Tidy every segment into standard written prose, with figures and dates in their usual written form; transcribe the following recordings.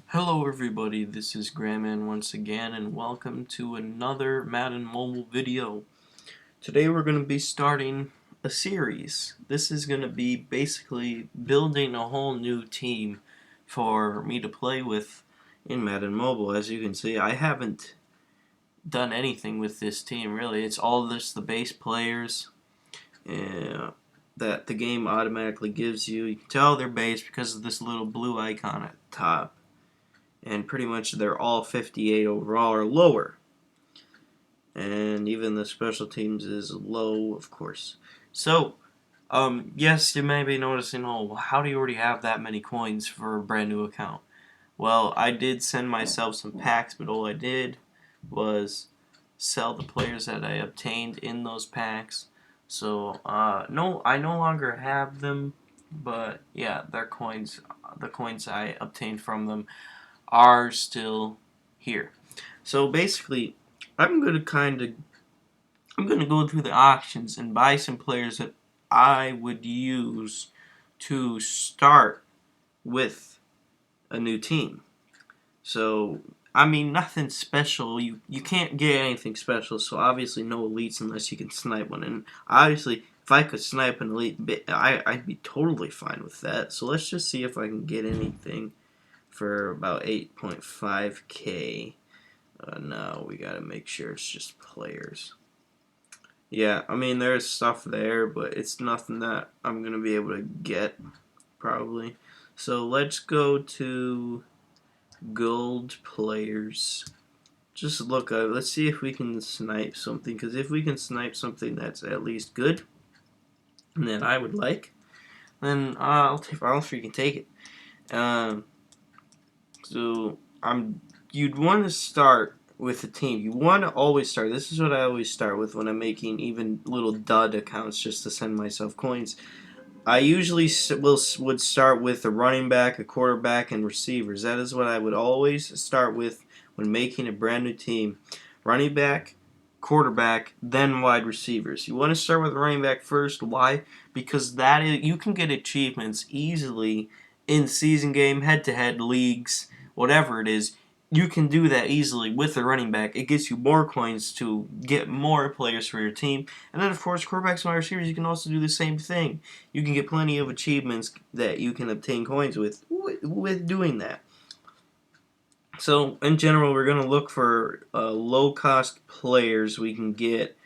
Hello everybody, this is Grandman once again and welcome to another Madden mobile video. Today we're going to be starting a series. This is going to be basically building a whole new team for me to play with in Madden Mobile. As you can see, I haven't done anything with this team really. It's all just the base players that the game automatically gives you. You can tell they're base because of this little blue icon at the top. And pretty much they're all 58 overall or lower. And even the special teams is low, of course. So, yes, you may be noticing, oh, how do you already have that many coins for a brand new account? Well, I did send myself some packs, but all I did was sell the players that I obtained in those packs. So, no, I no longer have them, but yeah, their coins, the coins I obtained from them are still here. So basically, I'm gonna go through the auctions and buy some players that I would use to start with a new team. So I mean, nothing special. You can't get anything special. So obviously, no elites unless you can snipe one. And obviously, if I could snipe an elite, I'd be totally fine with that. So let's just see if I can get anything for about 8.5k. No, we gotta make sure it's just players. Yeah, I mean there's stuff there, but it's nothing that I'm gonna be able to get probably. So let's go to gold players. Just look up. Let's see if we can snipe something. Because if we can snipe something that's at least good, and that I would like, then I'll freaking take it. So you'd want to start with a team. You want to always start. This is what I always start with when I'm making even little dud accounts just to send myself coins. I usually would start with a running back, a quarterback, and receivers. That is what I would always start with when making a brand new team. Running back, quarterback, then wide receivers. You want to start with running back first. Why? Because you can get achievements easily in season game, head-to-head leagues, whatever it is. You can do that easily with the running back. It gets you more coins to get more players for your team. And then, of course, quarterbacks and wide receivers, you can also do the same thing. You can get plenty of achievements that you can obtain coins with doing that. So, in general, we're going to look for low-cost players we can get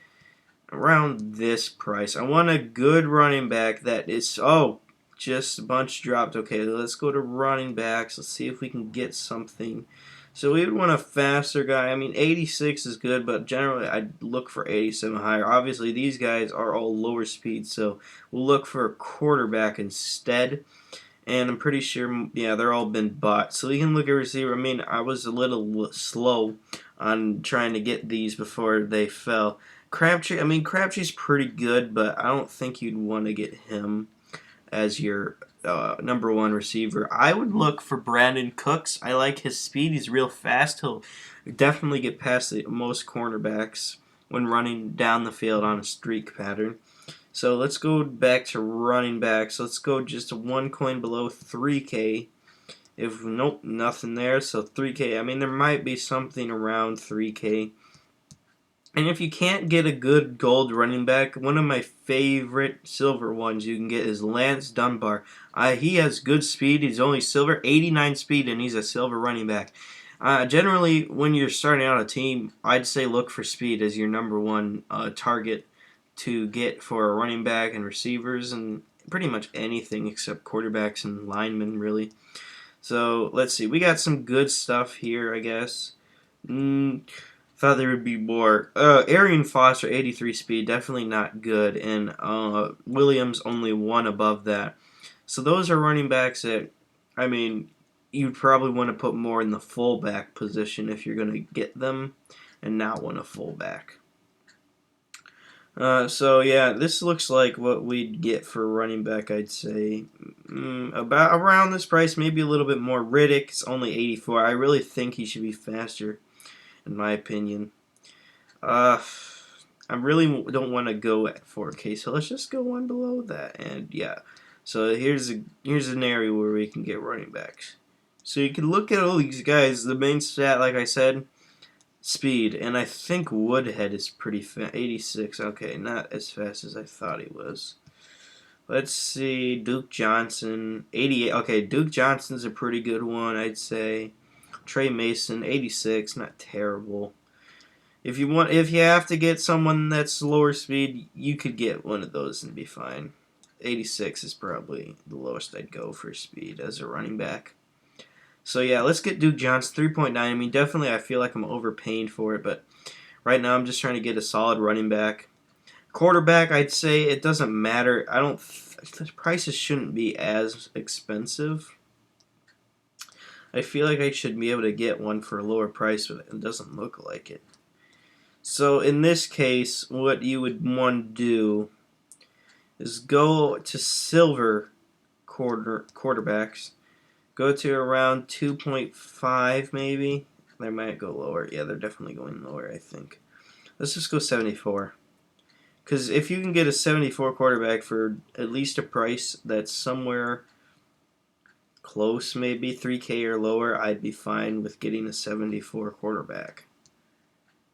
around this price. I want a good running back that is... Oh, just a bunch dropped. Okay, let's go to running backs. Let's see if we can get something. So we would want a faster guy. I mean, 86 is good, but generally I'd look for 87 higher. Obviously, these guys are all lower speed, so we'll look for a quarterback instead. And I'm pretty sure, yeah, they're all been bought. So we can look at receiver. I mean, I was a little slow on trying to get these before they fell. Crabtree, I mean, Crabtree's pretty good, but I don't think you'd want to get him as your number one receiver. I would look for Brandon Cooks. I like his speed. He's real fast. He'll definitely get past most cornerbacks when running down the field on a streak pattern. So let's go back to running backs. Let's go just one coin below 3K. If nope, nothing there. So 3K. I mean, there might be something around 3K. And if you can't get a good gold running back, one of my favorite silver ones you can get is Lance Dunbar. He has good speed. He's only silver, 89 speed, and he's a silver running back. Generally, when you're starting out a team, I'd say look for speed as your number one target to get for a running back and receivers and pretty much anything except quarterbacks and linemen, really. So, let's see. We got some good stuff here, I guess. Thought there would be more. Arian Foster, 83 speed, definitely not good. And Williams, only one above that. So those are running backs that, I mean, you'd probably want to put more in the fullback position if you're going to get them and not want a fullback. So yeah, this looks like what we'd get for a running back, I'd say. About around this price, maybe a little bit more. Riddick's only 84. I really think he should be faster, in my opinion. I really don't want to go at 4K, so let's just go one below that. And yeah, so here's an area where we can get running backs. So you can look at all these guys. The main stat, like I said, speed. And I think Woodhead is pretty fast. 86. Okay, not as fast as I thought he was. Let's see. Duke Johnson, 88. Okay, Duke Johnson's a pretty good one, I'd say. Trey Mason, 86. Not terrible. If you have to get someone that's lower speed, you could get one of those and be fine. 86 is probably the lowest I'd go for speed as a running back. So yeah, let's get Duke Johnson 3.9. I mean, definitely I feel like I'm overpaying for it, but right now I'm just trying to get a solid running back. Quarterback, I'd say it doesn't matter. The prices shouldn't be as expensive. I feel like I should be able to get one for a lower price, but it doesn't look like it. So in this case, what you would want to do is go to silver quarterbacks. Go to around 2.5 maybe. They might go lower. Yeah, they're definitely going lower, I think. Let's just go 74. Because if you can get a 74 quarterback for at least a price that's somewhere close, maybe 3K or lower, I'd be fine with getting a 74 quarterback.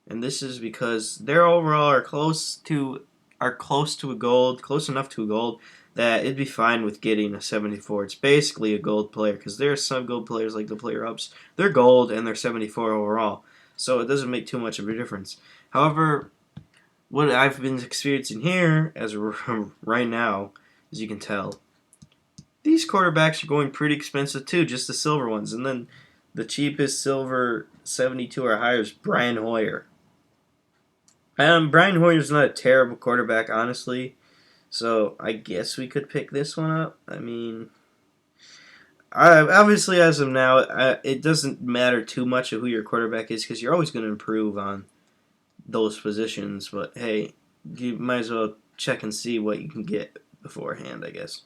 And this is because their overall are close to a gold, close enough to a gold that it'd be fine with getting a 74. It's basically a gold player because there are some gold players like the player ups. They're gold and they're 74 overall, so it doesn't make too much of a difference. However, what I've been experiencing here, as right now, as you can tell, these quarterbacks are going pretty expensive too, just the silver ones. And then the cheapest silver 72 or higher is Brian Hoyer. Brian Hoyer's not a terrible quarterback, honestly. So I guess we could pick this one up. I mean, obviously as of now, it doesn't matter too much of who your quarterback is because you're always going to improve on those positions. But hey, you might as well check and see what you can get beforehand, I guess.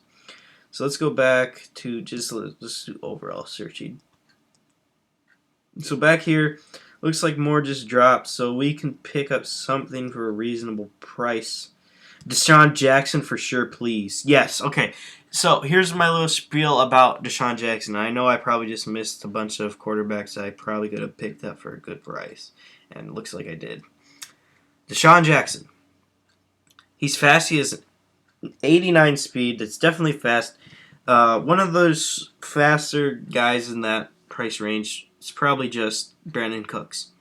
So let's go back to just let's do overall searching. So back here, looks like more just dropped, so we can pick up something for a reasonable price. Deshaun Jackson for sure, please. Yes, okay. So here's my little spiel about Deshaun Jackson. I know I probably just missed a bunch of quarterbacks I probably could have picked up for a good price, and it looks like I did. Deshaun Jackson. He's fast. He has 89 speed. That's definitely fast. One of those faster guys in that price range is probably just Brandon Cooks.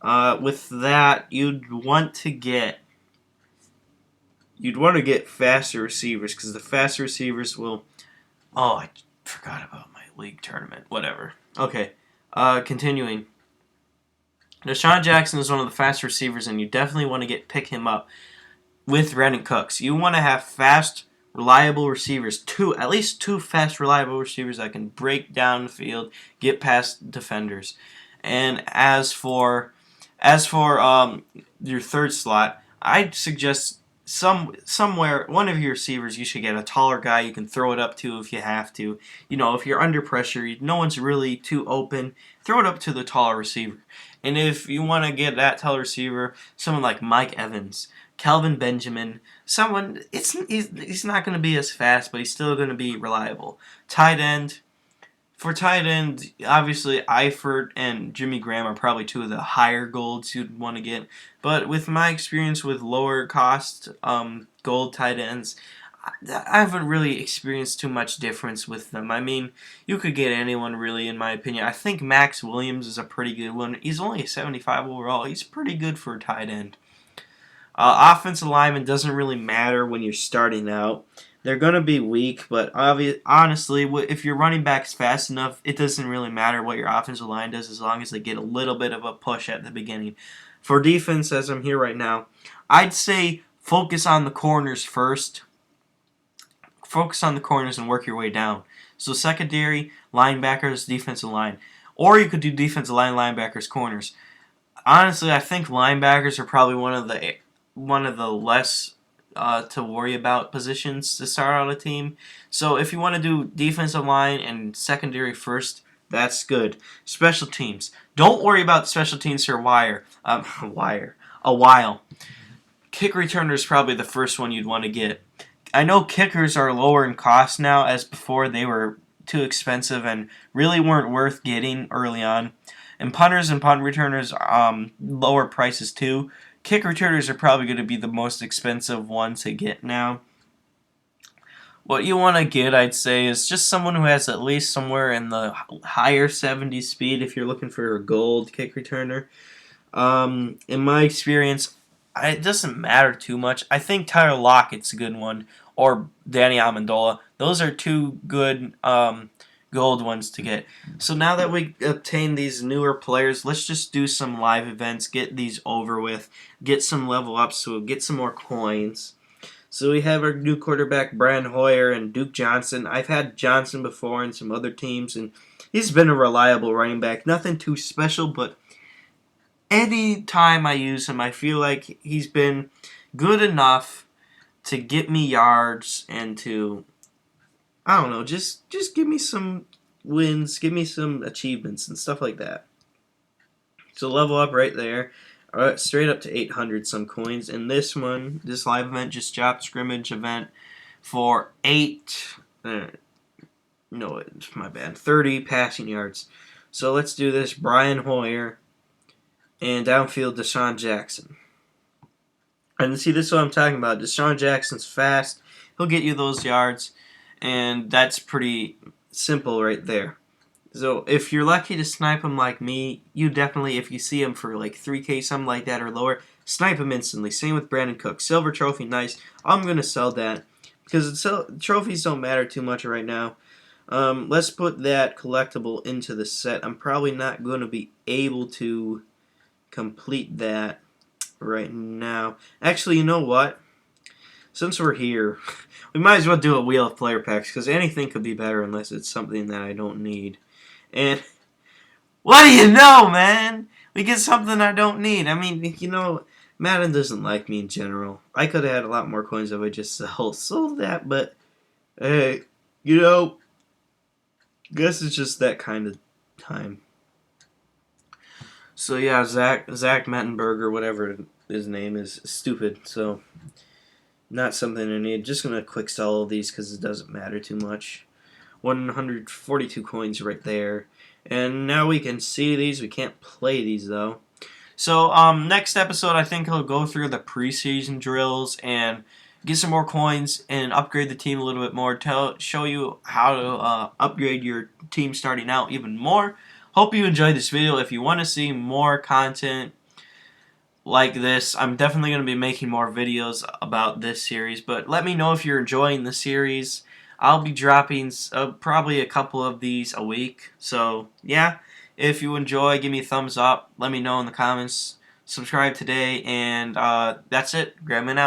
With that, you'd want to get faster receivers because the faster receivers will. Oh, I forgot about my league tournament. Whatever. Okay. Continuing. Deshaun Jackson is one of the fast receivers, and you definitely want to pick him up with Brandon Cooks. You want to have fast, reliable receivers. At least two fast, reliable receivers that can break down the field, get past defenders. And as for your third slot, I'd suggest somewhere one of your receivers you should get a taller guy you can throw it up to if you have to. You know, if you're under pressure, no one's really too open, throw it up to the taller receiver. And if you want to get that taller receiver, someone like Mike Evans, Kelvin Benjamin, he's not going to be as fast, but he's still going to be reliable. Tight end. For tight end, obviously Eifert and Jimmy Graham are probably two of the higher golds you'd want to get. But with my experience with lower cost gold tight ends, I haven't really experienced too much difference with them. I mean, you could get anyone really, in my opinion. I think Max Williams is a pretty good one. He's only a 75 overall. He's pretty good for a tight end. Offensive lineman doesn't really matter when you're starting out. They're going to be weak, but honestly, if your running back's fast enough, it doesn't really matter what your offensive line does as long as they get a little bit of a push at the beginning. For defense, as I'm here right now, I'd say focus on the corners first. Focus on the corners and work your way down. So secondary, linebackers, defensive line. Or you could do defensive line, linebackers, corners. Honestly, I think linebackers are probably one of the less to worry about positions to start out a team. So if you want to do defensive line and secondary first, that's good. Special teams. Don't worry about special teams for a while. Kick returner is probably the first one you'd want to get. I know kickers are lower in cost now as before they were too expensive and really weren't worth getting early on. And punters and punt returners, lower prices too. Kick returners are probably going to be the most expensive one to get now. What you want to get, I'd say, is just someone who has at least somewhere in the higher 70 speed if you're looking for a gold kick returner. In my experience, it doesn't matter too much. I think Tyler Lockett's a good one, or Danny Amendola. Those are two good gold ones to get. So now that we obtain these newer players, let's just do some live events, get these over with, get some level ups, so we'll get some more coins. So we have our new quarterback, Brian Hoyer, and Duke Johnson. I've had Johnson before in some other teams, and he's been a reliable running back. Nothing too special, but any time I use him, I feel like he's been good enough to get me yards and to, I don't know, just give me some wins, give me some achievements and stuff like that. So level up right there. Straight up to 800 some coins. And this one, this live event, just dropped scrimmage event for 30 passing yards. So let's do this. Brian Hoyer and downfield Deshaun Jackson. And see, this is what I'm talking about. Deshaun Jackson's fast. He'll get you those yards. And that's pretty simple right there. So if you're lucky to snipe him like me, you definitely, if you see him for like 3K, something like that or lower, snipe him instantly. Same with Brandon Cook. Silver trophy, nice. I'm going to sell that because trophies don't matter too much right now. Let's put that collectible into the set. I'm probably not going to be able to complete that right now. Actually, you know what? Since we're here, we might as well do a wheel of player packs because anything could be better unless it's something that I don't need. And what do you know, man? We get something I don't need. I mean, Madden doesn't like me in general. I could have had a lot more coins if I just sold that, but hey, guess it's just that kind of time. So yeah, Zach Mettenberger, whatever his name is, stupid. So not something I need. Just gonna quick sell all these because it doesn't matter too much. 142 coins right there. And now we can see these. We can't play these, though. So, next episode, I think I'll go through the preseason drills and get some more coins and upgrade the team a little bit more. Show you how to upgrade your team starting out even more. Hope you enjoyed this video. If you want to see more content like this, I'm definitely going to be making more videos about this series. But let me know if you're enjoying the series. I'll be dropping probably a couple of these a week. So, yeah, if you enjoy, give me a thumbs up. Let me know in the comments. Subscribe today, and that's it. Grabman out.